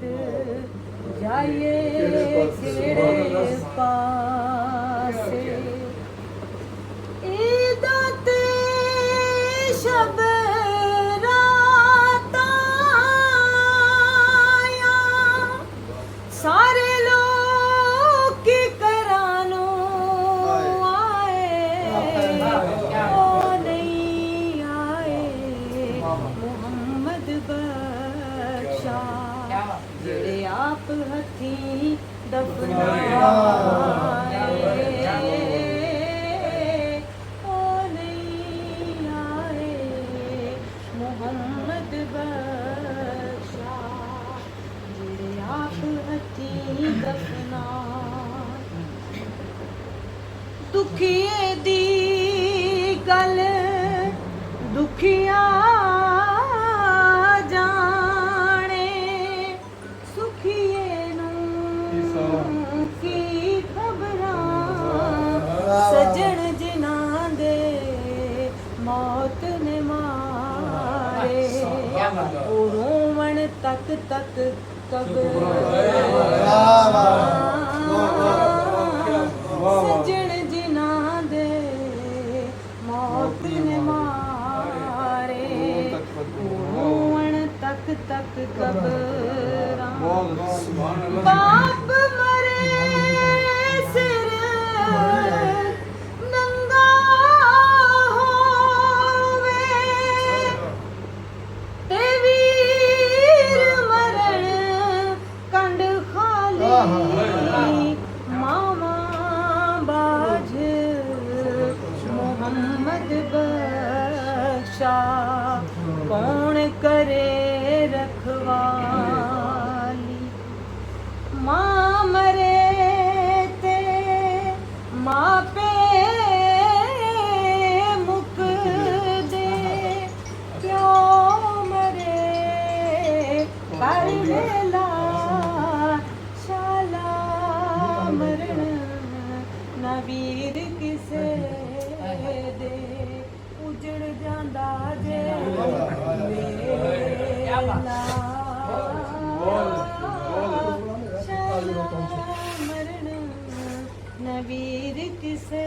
मुराद जाइए किहड़े पासे ईदा ते शब रातां सारे लोग की करानो जेड़े आप हथी दफनाए ओ नहीं आए मोहम्मद बख्शा जेड़े आप हथी दफनाए दुखिए दी गल दुखिया सजन जिन्हां दे मौत ने मारे ओ रोवण तक तक कब्र सजन जिन्हां दे मौत ने मारे ओ रोवण तक तक कब्र बाप मरे सिर मामा बाज मोहम्मद बख्शा कौन करे रखवाली माँ मरे ते माँ पे मुक दे क्यों मरे कर लेला मरण ना वीर किसे दे उजड़ जांदा जे वेला मरण ना वीर किसे